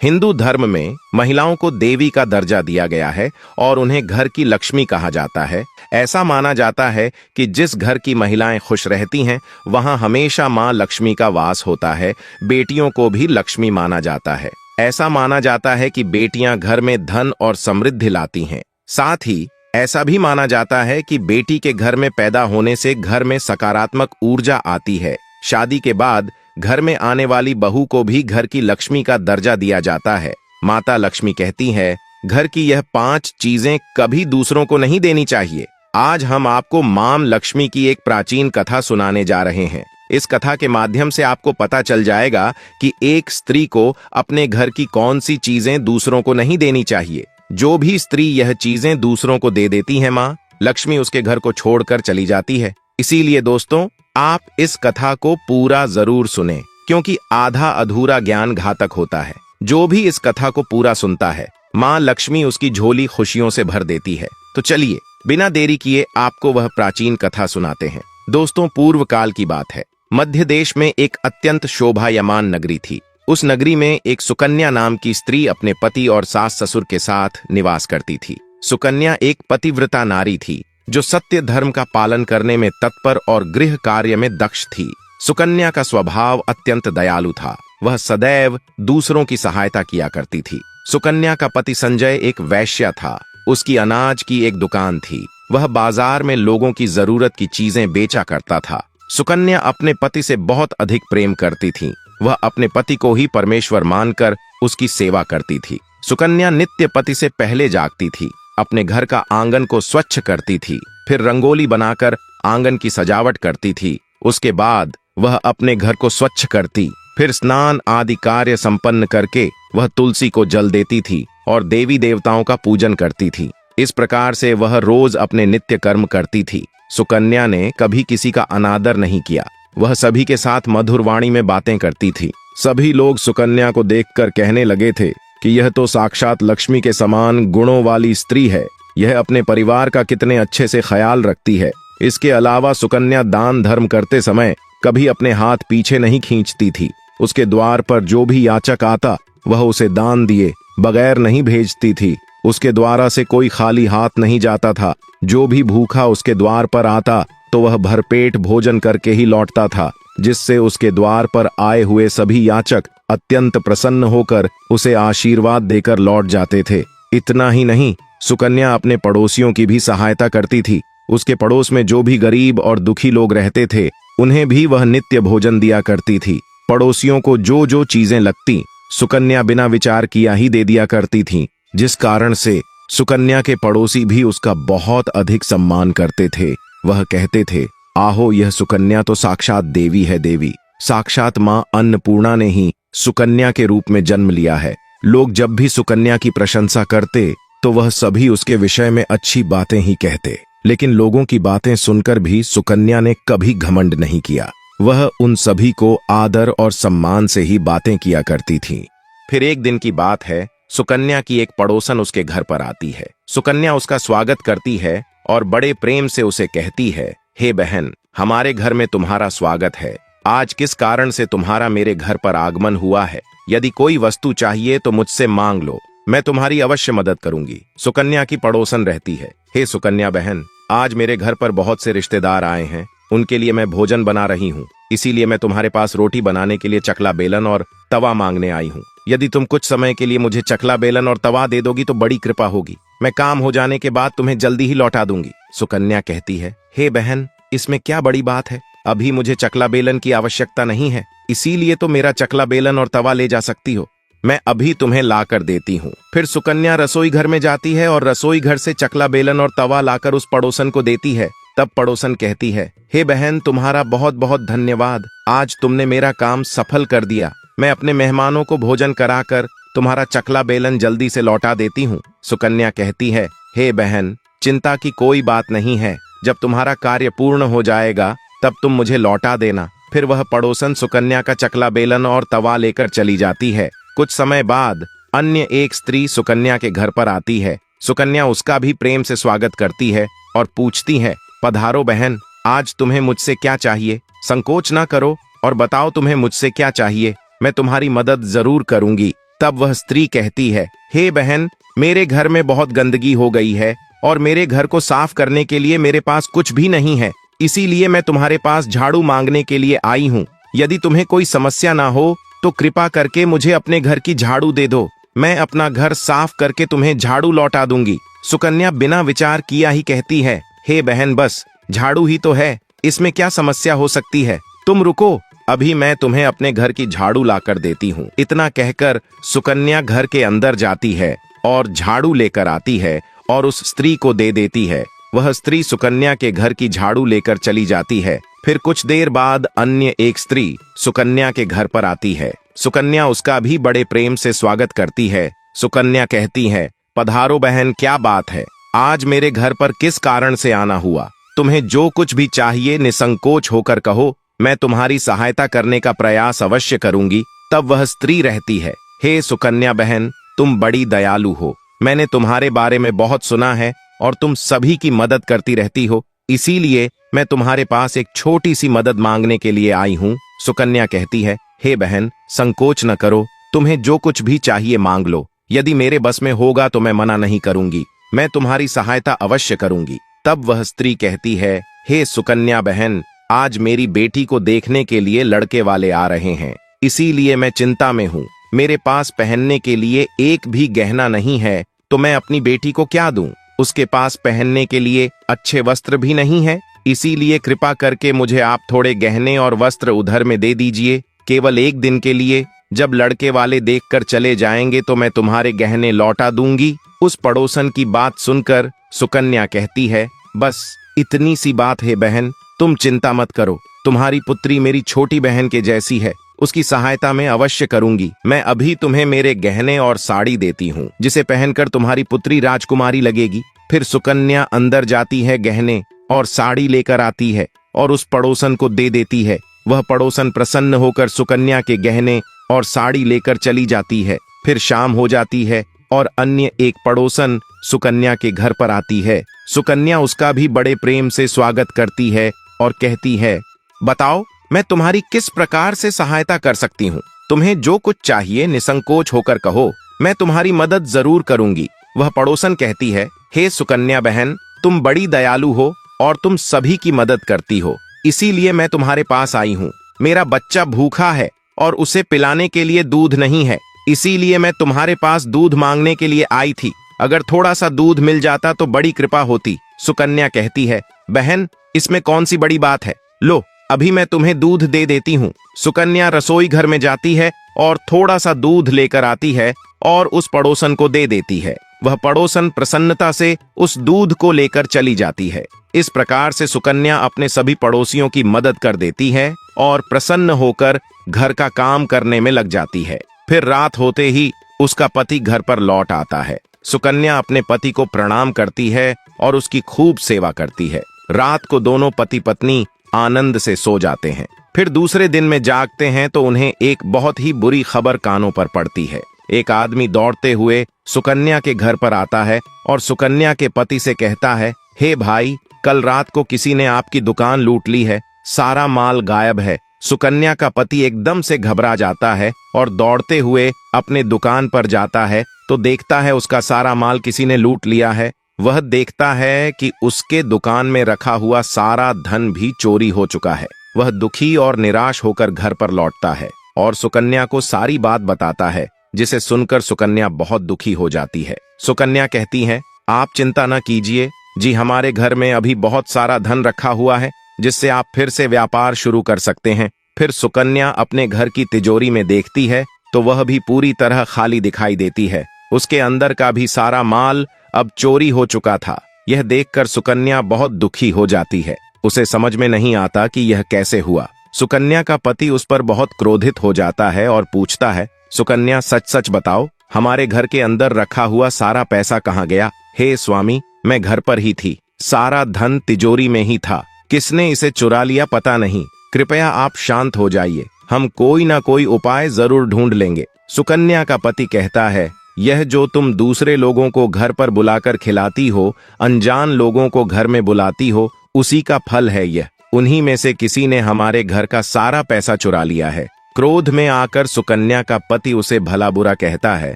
हिंदू धर्म में महिलाओं को देवी का दर्जा दिया गया है और उन्हें घर की लक्ष्मी कहा जाता है। ऐसा माना जाता है कि जिस घर की महिलाएं खुश रहती हैं, वहां हमेशा मां लक्ष्मी का वास होता है। बेटियों को भी लक्ष्मी माना जाता है। ऐसा माना जाता है कि बेटियां घर में धन और समृद्धि लाती हैं। साथ ही ऐसा भी माना जाता है कि बेटी के घर में पैदा होने से घर में सकारात्मक ऊर्जा आती है। शादी के बाद घर में आने वाली बहू को भी घर की लक्ष्मी का दर्जा दिया जाता है। माता लक्ष्मी कहती है, घर की यह 5 चीजें कभी दूसरों को नहीं देनी चाहिए। आज हम आपको मां लक्ष्मी की एक प्राचीन कथा सुनाने जा रहे हैं। इस कथा के माध्यम से आपको पता चल जाएगा कि एक स्त्री को अपने घर की कौन सी चीजें दूसरों को नहीं देनी चाहिए। जो भी स्त्री यह चीजें दूसरों को दे देती है, मां लक्ष्मी उसके घर को छोड़कर चली जाती है। इसीलिए दोस्तों, आप इस कथा को पूरा जरूर सुनें, क्योंकि आधा अधूरा ज्ञान घातक होता है। जो भी इस कथा को पूरा सुनता है, मां लक्ष्मी उसकी झोली खुशियों से भर देती है। तो चलिए बिना देरी किए आपको वह प्राचीन कथा सुनाते हैं। दोस्तों, पूर्व काल की बात है। मध्य देश में एक अत्यंत शोभायमान नगरी थी। उस नगरी में एक सुकन्या नाम की स्त्री अपने पति और सास ससुर के साथ निवास करती थी। सुकन्या एक पतिव्रता नारी थी जो सत्य धर्म का पालन करने में तत्पर और गृह कार्य में दक्ष थी। सुकन्या का स्वभाव अत्यंत दयालु था। वह सदैव दूसरों की सहायता किया करती थी। सुकन्या का पति संजय एक वैश्य था। उसकी अनाज की एक दुकान थी। वह बाजार में लोगों की जरूरत की चीजें बेचा करता था। सुकन्या अपने पति से बहुत अधिक प्रेम करती थी। वह अपने पति को ही परमेश्वर मानकर उसकी सेवा करती थी। सुकन्या नित्य पति से पहले जागती थी। अपने घर का आंगन को स्वच्छ करती थी, फिर रंगोली बनाकर आंगन की सजावट करती थी। उसके बाद वह अपने घर को स्वच्छ करती, फिर स्नान आदि कार्य संपन्न करके वह तुलसी को जल देती थी और देवी देवताओं का पूजन करती थी। इस प्रकार से वह रोज अपने नित्य कर्म करती थी। सुकन्या ने कभी किसी का अनादर नहीं किया। वह सभी के साथ मधुर वाणी में बातें करती थी। सभी लोग सुकन्या को देखकर कहने लगे थे कि यह तो साक्षात लक्ष्मी के समान गुणों वाली स्त्री है। यह अपने परिवार का कितने अच्छे से ख्याल रखती है। इसके अलावा सुकन्या दान धर्म करते समय कभी अपने हाथ पीछे नहीं खींचती थी। उसके द्वार पर जो भी याचक आता वह उसे दान दिए बगैर नहीं भेजती थी। उसके द्वारा से कोई खाली हाथ नहीं जाता था। जो भी भूखा उसके द्वार पर आता तो वह भरपेट भोजन करके ही लौटता था, जिससे उसके द्वार पर आए हुए सभी याचक अत्यंत प्रसन्न होकर उसे आशीर्वाद देकर लौट जाते थे। इतना ही नहीं, सुकन्या अपने पड़ोसियों की भी सहायता करती थी। उसके पड़ोस में जो भी गरीब और दुखी लोग रहते थे, उन्हें भी वह नित्य भोजन दिया करती थी। पड़ोसियों को जो जो चीजें लगती, सुकन्या बिना विचार किया ही दे दिया करती थी, जिस कारण से सुकन्या के पड़ोसी भी उसका बहुत अधिक सम्मान करते थे। वह कहते थे, आहो, यह सुकन्या तो साक्षात देवी है। देवी साक्षात मां अन्नपूर्णा ने ही सुकन्या के रूप में जन्म लिया है। लोग जब भी सुकन्या की प्रशंसा करते तो वह सभी उसके विषय में अच्छी बातें ही कहते। लेकिन लोगों की बातें सुनकर भी सुकन्या ने कभी घमंड नहीं किया। वह उन सभी को आदर और सम्मान से ही बातें किया करती थी। फिर एक दिन की बात है, सुकन्या की एक पड़ोसन उसके घर पर आती है। सुकन्या उसका स्वागत करती है और बड़े प्रेम से उसे कहती है, हे बहन, हमारे घर में तुम्हारा स्वागत है। आज किस कारण से तुम्हारा मेरे घर पर आगमन हुआ है? यदि कोई वस्तु चाहिए तो मुझसे मांग लो, मैं तुम्हारी अवश्य मदद करूंगी। सुकन्या की पड़ोसन रहती है, हे सुकन्या बहन, आज मेरे घर पर बहुत से रिश्तेदार आए हैं। उनके लिए मैं भोजन बना रही हूँ, इसीलिए मैं तुम्हारे पास रोटी बनाने के लिए चकला बेलन और तवा मांगने आई हूँ। यदि तुम कुछ समय के लिए मुझे चकला बेलन और तवा दे दोगी तो बड़ी कृपा होगी। मैं काम हो जाने के बाद तुम्हें जल्दी ही लौटा दूंगी। सुकन्या कहती है, हे बहन, इसमें क्या बड़ी बात है? अभी मुझे चकला बेलन की आवश्यकता नहीं है, इसीलिए तो मेरा चकला बेलन और तवा ले जा सकती हो। मैं अभी तुम्हें ला कर देती हूँ। फिर सुकन्या रसोई घर में जाती है और रसोई घर से चकला बेलन और तवा लाकर उस पड़ोसन को देती है। तब पड़ोसन कहती है, हे बहन, तुम्हारा बहुत बहुत धन्यवाद। आज तुमने मेरा काम सफल कर दिया। मैं अपने मेहमानों को भोजन कराकर तुम्हारा चकला बेलन जल्दी से लौटा देती हूँ। सुकन्या कहती है, हे बहन, चिंता की कोई बात नहीं है। जब तुम्हारा कार्य पूर्ण हो जाएगा तब तुम मुझे लौटा देना। फिर वह पड़ोसन सुकन्या का चकला बेलन और तवा लेकर चली जाती है। कुछ समय बाद अन्य एक स्त्री सुकन्या के घर पर आती है। सुकन्या उसका भी प्रेम से स्वागत करती है और पूछती है, पधारो बहन, आज तुम्हें मुझसे क्या चाहिए? संकोच ना करो और बताओ तुम्हें मुझसे क्या चाहिए। मैं तुम्हारी मदद जरूर करूंगी। तब वह स्त्री कहती है, हे बहन, मेरे घर में बहुत गंदगी हो गई है और मेरे घर को साफ करने के लिए मेरे पास कुछ भी नहीं है, इसीलिए मैं तुम्हारे पास झाड़ू मांगने के लिए आई हूँ। यदि तुम्हें कोई समस्या ना हो तो कृपा करके मुझे अपने घर की झाड़ू दे दो, मैं अपना घर साफ करके तुम्हें झाड़ू लौटा दूंगी। सुकन्या बिना विचार किया ही कहती है, हे बहन, बस झाड़ू ही तो है, इसमें क्या समस्या हो सकती है, तुम रुको, अभी मैं तुम्हें अपने घर की झाड़ू लाकर देती हूँ। इतना कहकर सुकन्या घर के अंदर जाती है और झाड़ू लेकर आती है और उस स्त्री को दे देती है। वह स्त्री सुकन्या के घर की झाड़ू लेकर चली जाती है। फिर कुछ देर बाद अन्य एक स्त्री सुकन्या के घर पर आती है। सुकन्या उसका भी बड़े प्रेम से स्वागत करती है। सुकन्या कहती है, पधारो बहन, क्या बात है, आज मेरे घर पर किस कारण से आना हुआ? तुम्हें जो कुछ भी चाहिए निसंकोच होकर कहो, मैं तुम्हारी सहायता करने का प्रयास अवश्य करूंगी। तब वह स्त्री रहती है, हे सुकन्या बहन, तुम बड़ी दयालु हो, मैंने तुम्हारे बारे में बहुत सुना है और तुम सभी की मदद करती रहती हो, इसीलिए मैं तुम्हारे पास एक छोटी सी मदद मांगने के लिए आई हूँ। सुकन्या कहती है, हे बहन, संकोच न करो, तुम्हें जो कुछ भी चाहिए मांग लो, यदि मेरे बस में होगा तो मैं मना नहीं करूंगी, मैं तुम्हारी सहायता अवश्य करूंगी। तब वह स्त्री कहती है, हे सुकन्या बहन, आज मेरी बेटी को देखने के लिए लड़के वाले आ रहे हैं, इसीलिए मैं चिंता में हूँ, मेरे पास पहनने के लिए एक भी गहना नहीं है, तो मैं अपनी बेटी को क्या दूं? उसके पास पहनने के लिए अच्छे वस्त्र भी नहीं है, इसीलिए कृपा करके मुझे आप थोड़े गहने और वस्त्र उधार में दे दीजिए, केवल एक दिन के लिए, जब लड़के वाले देखकर चले जाएंगे तो मैं तुम्हारे गहने लौटा दूंगी। उस पड़ोसन की बात सुनकर सुकन्या कहती है, बस इतनी सी बात है बहन, तुम चिंता मत करो, तुम्हारी पुत्री मेरी छोटी बहन के जैसी है, उसकी सहायता मैं अवश्य करूंगी। मैं अभी तुम्हें मेरे गहने और साड़ी देती हूँ, जिसे पहनकर तुम्हारी पुत्री राजकुमारी लगेगी। फिर सुकन्या अंदर जाती है, गहने और साड़ी लेकर आती है और उस पड़ोसन को दे देती है। वह पड़ोसन प्रसन्न होकर सुकन्या के गहने और साड़ी लेकर चली जाती है। फिर शाम हो जाती है और अन्य एक पड़ोसन सुकन्या के घर पर आती है। सुकन्या उसका भी बड़े प्रेम से स्वागत करती है और कहती है, बताओ मैं तुम्हारी किस प्रकार से सहायता कर सकती हूँ? तुम्हें जो कुछ चाहिए निसंकोच होकर कहो, मैं तुम्हारी मदद जरूर करूंगी। वह पड़ोसन कहती है, हे सुकन्या बहन, तुम बड़ी दयालु हो और तुम सभी की मदद करती हो, इसीलिए मैं तुम्हारे पास आई हूँ। मेरा बच्चा भूखा है और उसे पिलाने के लिए दूध नहीं है, इसीलिए मैं तुम्हारे पास दूध मांगने के लिए आई थी। अगर थोड़ा सा दूध मिल जाता तो बड़ी कृपा होती। सुकन्या कहती है, बहन, इसमें कौन सी बड़ी बात है, लो अभी मैं तुम्हें दूध दे देती हूँ। सुकन्या रसोई घर में जाती है और थोड़ा सा दूध लेकर आती है और उस पड़ोसन को दे देती है। वह पड़ोसन प्रसन्नता से उस दूध को लेकर चली जाती है। इस प्रकार से सुकन्या अपने सभी पड़ोसियों की मदद कर देती है और प्रसन्न होकर घर का काम करने में लग जाती है। फिर रात होते ही उसका पति घर पर लौट आता है। सुकन्या अपने पति को प्रणाम करती है और उसकी खूब सेवा करती है। रात को दोनों पति पत्नी आनंद से सो जाते हैं। फिर दूसरे दिन में जागते हैं तो उन्हें एक बहुत ही बुरी खबर कानों पर पड़ती है। एक आदमी दौड़ते हुए सुकन्या के घर पर आता है और सुकन्या के पति से कहता है, हे भाई, कल रात को किसी ने आपकी दुकान लूट ली है, सारा माल गायब है। सुकन्या का पति एकदम से घबरा जाता है और दौड़ते हुए अपने दुकान पर जाता है तो देखता है उसका सारा माल किसी ने लूट लिया है। वह देखता है कि उसके दुकान में रखा हुआ सारा धन भी चोरी हो चुका है। वह दुखी और निराश होकर घर पर लौटता है और सुकन्या को सारी बात बताता है, जिसे सुनकर सुकन्या बहुत दुखी हो जाती है। सुकन्या कहती है, आप चिंता न कीजिए जी, हमारे घर में अभी बहुत सारा धन रखा हुआ है, जिससे आप फिर से व्यापार शुरू कर सकते हैं। फिर सुकन्या अपने घर की तिजोरी में देखती है तो वह भी पूरी तरह खाली दिखाई देती है। उसके अंदर का भी सारा माल अब चोरी हो चुका था। यह देखकर सुकन्या बहुत दुखी हो जाती है। उसे समझ में नहीं आता कि यह कैसे हुआ। सुकन्या का पति उस पर बहुत क्रोधित हो जाता है और पूछता है, सुकन्या, सच सच बताओ, हमारे घर के अंदर रखा हुआ सारा पैसा कहाँ गया? हे स्वामी, मैं घर पर ही थी, सारा धन तिजोरी में ही था, किसने इसे चुरा लिया पता नहीं, कृपया आप शांत हो जाइए, हम कोई ना कोई उपाय जरूर ढूंढ लेंगे। सुकन्या का पति कहता है, यह जो तुम दूसरे लोगों को घर पर बुलाकर खिलाती हो, अनजान लोगों को घर में बुलाती हो, उसी का फल है यह। उन्हीं में से किसी ने हमारे घर का सारा पैसा चुरा लिया है। क्रोध में आकर सुकन्या का पति उसे भला बुरा कहता है।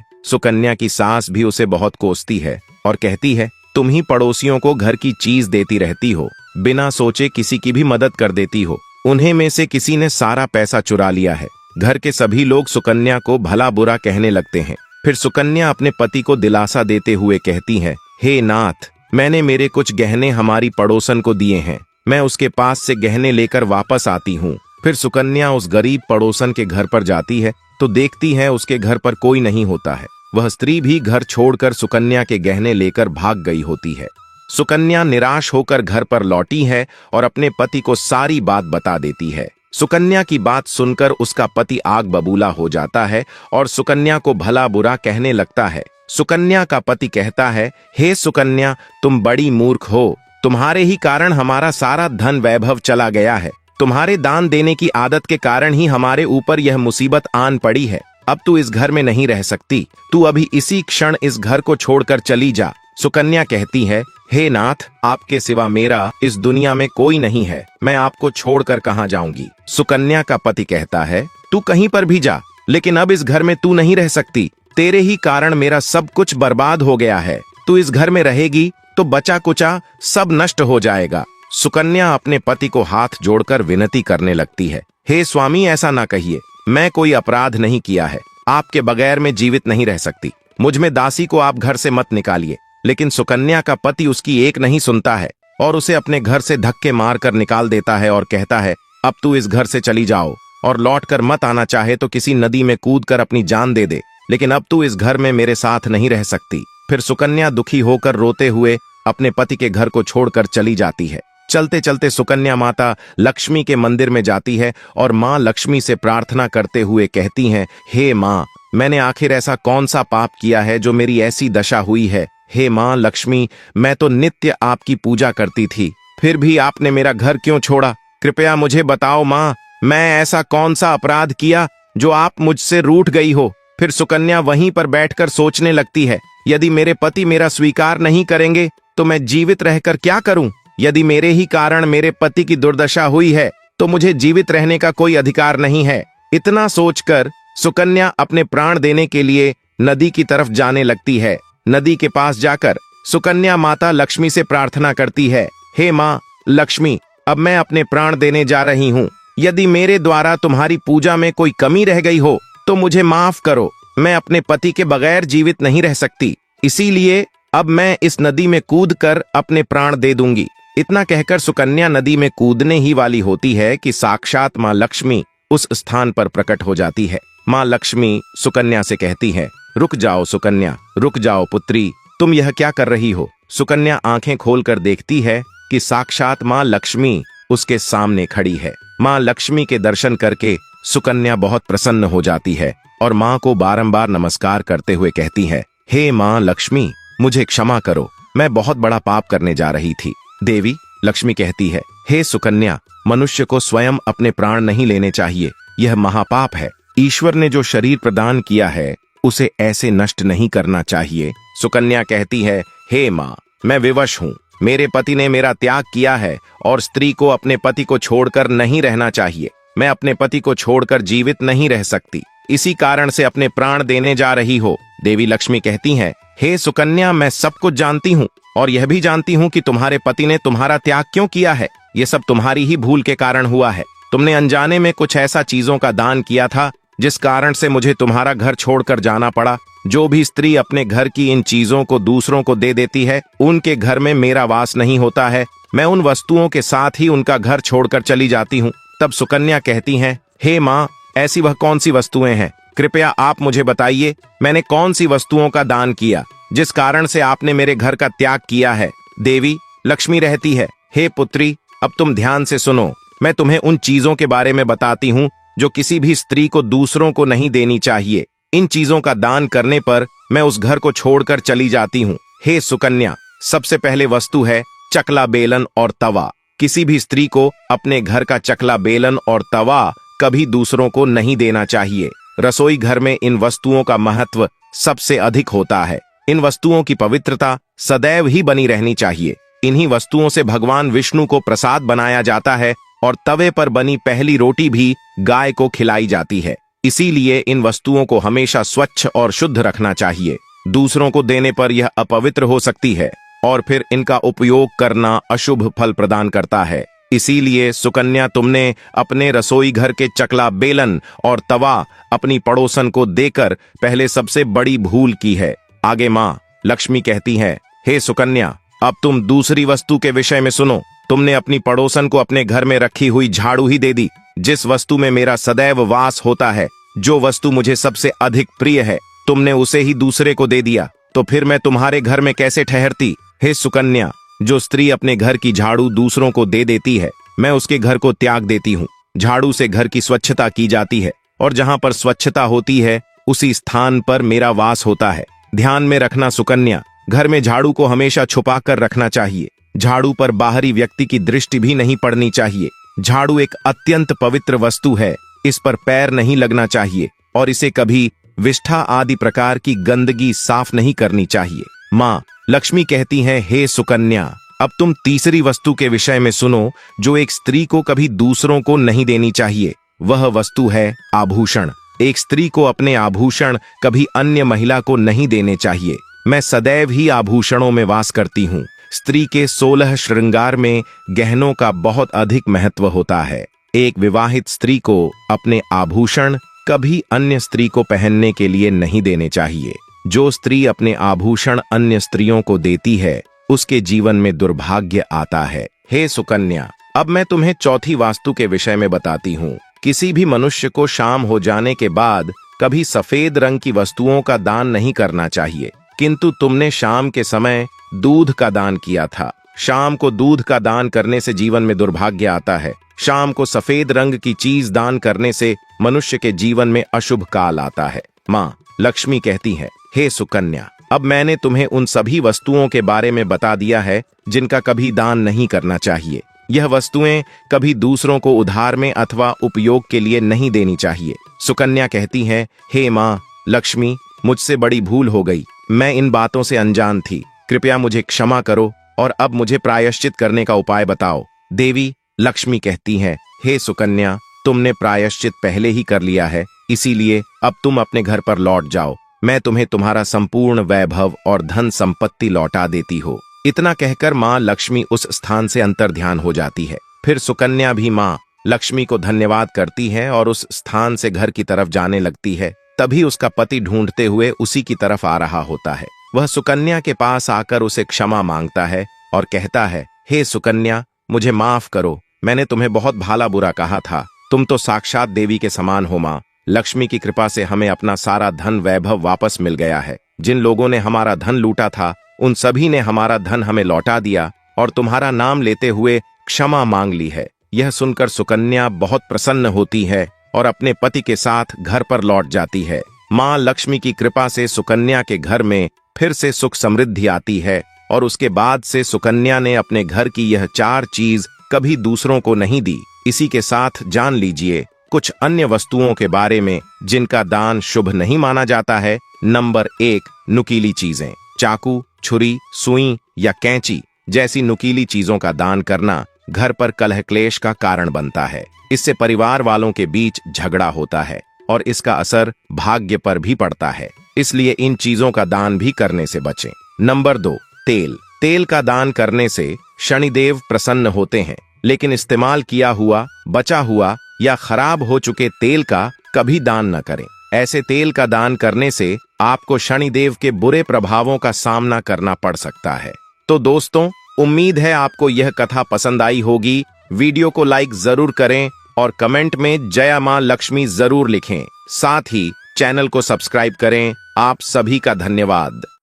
सुकन्या की सास भी उसे बहुत कोसती है और कहती है, तुम ही पड़ोसियों को घर की चीज देती रहती हो, बिना सोचे किसी की भी मदद कर देती हो। उन्हें में से किसी ने सारा पैसा चुरा लिया है। घर के सभी लोग सुकन्या को भला बुरा कहने लगते हैं। फिर सुकन्या अपने पति को दिलासा देते हुए कहती है, हे नाथ, मैंने मेरे कुछ गहने हमारी पड़ोसन को दिए हैं, मैं उसके पास से गहने लेकर वापस आती हूँ। फिर सुकन्या उस गरीब पड़ोसन के घर पर जाती है तो देखती है उसके घर पर कोई नहीं होता है। वह स्त्री भी घर छोड़कर सुकन्या के गहने लेकर भाग गई होती है। सुकन्या निराश होकर घर पर लौटी है और अपने पति को सारी बात बता देती है। सुकन्या की बात सुनकर उसका पति आग बबूला हो जाता है और सुकन्या को भला बुरा कहने लगता है। सुकन्या का पति कहता है, हे सुकन्या, तुम बड़ी मूर्ख हो, तुम्हारे ही कारण हमारा सारा धन वैभव चला गया है। तुम्हारे दान देने की आदत के कारण ही हमारे ऊपर यह मुसीबत आन पड़ी है। अब तू इस घर में नहीं रह सकती, तू अभी इसी क्षण इस घर को छोड़कर चली जा। सुकन्या कहती है, हे नाथ, आपके सिवा मेरा इस दुनिया में कोई नहीं है, मैं आपको छोड़कर कहाँ जाऊंगी। सुकन्या का पति कहता है, तू कहीं पर भी जा, लेकिन अब इस घर में तू नहीं रह सकती। तेरे ही कारण मेरा सब कुछ बर्बाद हो गया है। तू इस घर में रहेगी तो बचा कुचा सब नष्ट हो जाएगा। सुकन्या अपने पति को हाथ जोड़कर विनती करने लगती है, हे स्वामी, ऐसा ना कहिए, मैं कोई अपराध नहीं किया है, आपके बगैर मैं जीवित नहीं रह सकती, मुझ में दासी को आप घर से मत निकालिए। लेकिन सुकन्या का पति उसकी एक नहीं सुनता है और उसे अपने घर से धक्के मारकर निकाल देता है और कहता है, अब तू इस घर से चली जाओ और लौटकर मत आना, चाहे तो किसी नदी में कूदकर अपनी जान दे दे, लेकिन अब तू इस घर में मेरे साथ नहीं रह सकती। फिर सुकन्या दुखी होकर रोते हुए अपने पति के घर को छोड़कर चली जाती है। चलते चलते सुकन्या माता लक्ष्मी के मंदिर में जाती है और माँ लक्ष्मी से प्रार्थना करते हुए कहती हैं, हे माँ, मैंने आखिर ऐसा कौन सा पाप किया है जो मेरी ऐसी दशा हुई है। हे माँ लक्ष्मी, मैं तो नित्य आपकी पूजा करती थी, फिर भी आपने मेरा घर क्यों छोड़ा? कृपया मुझे बताओ माँ, मैं ऐसा कौन सा अपराध किया जो आप मुझसे रूठ गई हो? फिर सुकन्या वहीं पर बैठकर सोचने लगती है, यदि मेरे पति मेरा स्वीकार नहीं करेंगे तो मैं जीवित रहकर क्या करूं? यदि मेरे ही कारण मेरे पति की दुर्दशा हुई है तो मुझे जीवित रहने का कोई अधिकार नहीं है। इतना सोचकर सुकन्या अपने प्राण देने के लिए नदी की तरफ जाने लगती है। नदी के पास जाकर सुकन्या माता लक्ष्मी से प्रार्थना करती है, हे माँ लक्ष्मी, अब मैं अपने प्राण देने जा रही हूँ। यदि मेरे द्वारा तुम्हारी पूजा में कोई कमी रह गई हो तो मुझे माफ करो। मैं अपने पति के बगैर जीवित नहीं रह सकती, इसीलिए अब मैं इस नदी में कूदकर अपने प्राण दे दूंगी। इतना कहकर सुकन्या नदी में कूदने ही वाली होती है कि साक्षात माँ लक्ष्मी उस स्थान पर प्रकट हो जाती है। माँ लक्ष्मी सुकन्या से कहती है, रुक जाओ सुकन्या, रुक जाओ पुत्री, तुम यह क्या कर रही हो? सुकन्या आंखें खोलकर देखती है कि साक्षात माँ लक्ष्मी उसके सामने खड़ी है। माँ लक्ष्मी के दर्शन करके सुकन्या बहुत प्रसन्न हो जाती है और माँ को बारंबार नमस्कार करते हुए कहती है, हे माँ लक्ष्मी, मुझे क्षमा करो, मैं बहुत बड़ा पाप करने जा रही थी। देवी लक्ष्मी कहती है, हे सुकन्या, मनुष्य को स्वयं अपने प्राण नहीं लेने चाहिए, यह महापाप है। ईश्वर ने जो शरीर प्रदान किया है उसे ऐसे नष्ट नहीं करना चाहिए। सुकन्या कहती है, हे माँ, मैं विवश हूँ, मेरे पति ने मेरा त्याग किया है और स्त्री को अपने पति को छोड़कर नहीं रहना चाहिए। मैं अपने पति को छोड़कर जीवित नहीं रह सकती, इसी कारण से अपने प्राण देने जा रही हो। देवी लक्ष्मी कहती हैं, हे सुकन्या, मैं सब कुछ जानती हूँ और यह भी जानती हूँ कि तुम्हारे पति ने तुम्हारा त्याग क्यों किया है। ये सब तुम्हारी ही भूल के कारण हुआ है। तुमने अनजाने में कुछ ऐसा चीजों का दान किया था जिस कारण से मुझे तुम्हारा घर छोड़कर जाना पड़ा। जो भी स्त्री अपने घर की इन चीजों को दूसरों को दे देती है, उनके घर में मेरा वास नहीं होता है। मैं उन वस्तुओं के साथ ही उनका घर छोड़कर चली जाती हूँ। तब सुकन्या कहती हैं, हे माँ, ऐसी वह कौन सी वस्तुएं हैं? कृपया आप मुझे बताइए, मैंने कौन सी वस्तुओं का दान किया जिस कारण से आपने मेरे घर का त्याग किया है? देवी लक्ष्मी रहती है, हे पुत्री, अब तुम ध्यान से सुनो, मैं तुम्हें उन चीजों के बारे में बताती हूँ जो किसी भी स्त्री को दूसरों को नहीं देनी चाहिए। इन चीजों का दान करने पर मैं उस घर को छोड़कर चली जाती हूँ। हे सुकन्या, सबसे पहले वस्तु है चकला बेलन और तवा। किसी भी स्त्री को अपने घर का चकला बेलन और तवा कभी दूसरों को नहीं देना चाहिए। रसोई घर में इन वस्तुओं का महत्व सबसे अधिक होता है। इन वस्तुओं की पवित्रता सदैव ही बनी रहनी चाहिए। इन्हीं वस्तुओं से भगवान विष्णु को प्रसाद बनाया जाता है और तवे पर बनी पहली रोटी भी गाय को खिलाई जाती है। इसीलिए इन वस्तुओं को हमेशा स्वच्छ और शुद्ध रखना चाहिए। दूसरों को देने पर यह अपवित्र हो सकती है और फिर इनका उपयोग करना अशुभ फल प्रदान करता है। इसीलिए सुकन्या, तुमने अपने रसोई घर के चकला, बेलन और तवा अपनी पड़ोसन को देकर पहले सबसे बड़ी भूल की है। आगे माँ लक्ष्मी कहती है, हे सुकन्या, अब तुम दूसरी वस्तु के विषय में सुनो। तुमने अपनी पड़ोसन को अपने घर में रखी हुई झाड़ू ही दे दी, जिस वस्तु में मेरा सदैव वास होता है, जो वस्तु मुझे सबसे अधिक प्रिय है, तुमने उसे ही दूसरे को दे दिया, तो फिर मैं तुम्हारे घर में कैसे ठहरती? हे सुकन्या, जो स्त्री अपने घर की झाड़ू दूसरों को दे देती है, मैं उसके घर को त्याग देती हूँ। झाड़ू से घर की स्वच्छता की जाती है और जहां पर स्वच्छता होती है उसी स्थान पर मेरा वास होता है। ध्यान में रखना सुकन्या, घर में झाड़ू को हमेशा छुपा कर रखना चाहिए। झाड़ू पर बाहरी व्यक्ति की दृष्टि भी नहीं पड़नी चाहिए। झाड़ू एक अत्यंत पवित्र वस्तु है, इस पर पैर नहीं लगना चाहिए और इसे कभी विष्ठा आदि प्रकार की गंदगी साफ नहीं करनी चाहिए। माँ लक्ष्मी कहती हैं, हे सुकन्या, अब तुम तीसरी वस्तु के विषय में सुनो, जो एक स्त्री को कभी दूसरों को नहीं देनी चाहिए। वह वस्तु है आभूषण। एक स्त्री को अपने आभूषण कभी अन्य महिला को नहीं देने चाहिए। मैं सदैव ही आभूषणों में वास करती हूँ। स्त्री के 16 श्रृंगार में गहनों का बहुत अधिक महत्व होता है। एक विवाहित स्त्री को अपने आभूषण कभी अन्य स्त्री को पहनने के लिए नहीं देने चाहिए। जो स्त्री अपने आभूषण अन्य स्त्रियों को देती है, उसके जीवन में दुर्भाग्य आता है। हे सुकन्या, अब मैं तुम्हें चौथी वास्तु के विषय में बताती हूँ। किसी भी मनुष्य को शाम हो जाने के बाद कभी सफेद रंग की वस्तुओं का दान नहीं करना चाहिए, किंतु तुमने शाम के समय दूध का दान किया था। शाम को दूध का दान करने से जीवन में दुर्भाग्य आता है। शाम को सफेद रंग की चीज दान करने से मनुष्य के जीवन में अशुभ काल आता है। माँ लक्ष्मी कहती है, हे सुकन्या, अब मैंने तुम्हें उन सभी वस्तुओं के बारे में बता दिया है जिनका कभी दान नहीं करना चाहिए। यह वस्तुएं कभी दूसरों को उधार में अथवा उपयोग के लिए नहीं देनी चाहिए। सुकन्या कहती है, हे माँ लक्ष्मी, मुझसे बड़ी भूल हो गई। मैं इन बातों से अनजान थी। कृपया मुझे क्षमा करो और अब मुझे प्रायश्चित करने का उपाय बताओ। देवी लक्ष्मी कहती है, हे सुकन्या, तुमने प्रायश्चित पहले ही कर लिया है, इसीलिए अब तुम अपने घर पर लौट जाओ। मैं तुम्हें तुम्हारा संपूर्ण वैभव और धन संपत्ति लौटा देती हो। इतना कहकर माँ लक्ष्मी उस स्थान से अंतर्ध्यान हो जाती है। फिर सुकन्या भी माँ लक्ष्मी को धन्यवाद करती है और उस स्थान से घर की तरफ जाने लगती है। तभी उसका पति ढूंढते हुए उसी की तरफ आ रहा होता है। वह सुकन्या के पास आकर उसे क्षमा मांगता है और कहता है, हे सुकन्या, मुझे माफ करो। मैंने तुम्हें बहुत भाला बुरा कहा था। तुम तो साक्षात देवी के समान हो माँ। लक्ष्मी की कृपा से हमें अपना सारा धन वैभव वापस मिल गया है। जिन लोगों ने हमारा धन लूटा था, उन सभी ने हमारा धन हमें लौटा दिया और तुम्हारा नाम लेते हुए क्षमा मांग ली है। यह सुनकर सुकन्या बहुत प्रसन्न होती है और अपने पति के साथ घर पर लौट जाती है। माँ लक्ष्मी की कृपा से सुकन्या के घर में फिर से सुख समृद्धि आती है और उसके बाद से सुकन्या ने अपने घर की यह 4 चीज कभी दूसरों को नहीं दी। इसी के साथ जान लीजिए कुछ अन्य वस्तुओं के बारे में जिनका दान शुभ नहीं माना जाता है। नंबर 1, नुकीली चीजें। चाकू, छुरी, सुई या कैंची जैसी नुकीली चीजों का दान करना घर पर कलह क्लेश का कारण बनता है। इससे परिवार वालों के बीच झगड़ा होता है और इसका असर भाग्य पर भी पड़ता है। इसलिए इन चीजों का दान भी करने से बचें। नंबर 2, तेल। तेल का दान करने से शनिदेव प्रसन्न होते हैं, लेकिन इस्तेमाल किया हुआ, बचा हुआ या खराब हो चुके तेल का कभी दान न करें। ऐसे तेल का दान करने से आपको शनिदेव के बुरे प्रभावों का सामना करना पड़ सकता है। तो दोस्तों, उम्मीद है आपको यह कथा पसंद आई होगी। वीडियो को लाइक जरूर करें और कमेंट में जय मां लक्ष्मी जरूर लिखें। साथ ही चैनल को सब्सक्राइब करें। आप सभी का धन्यवाद।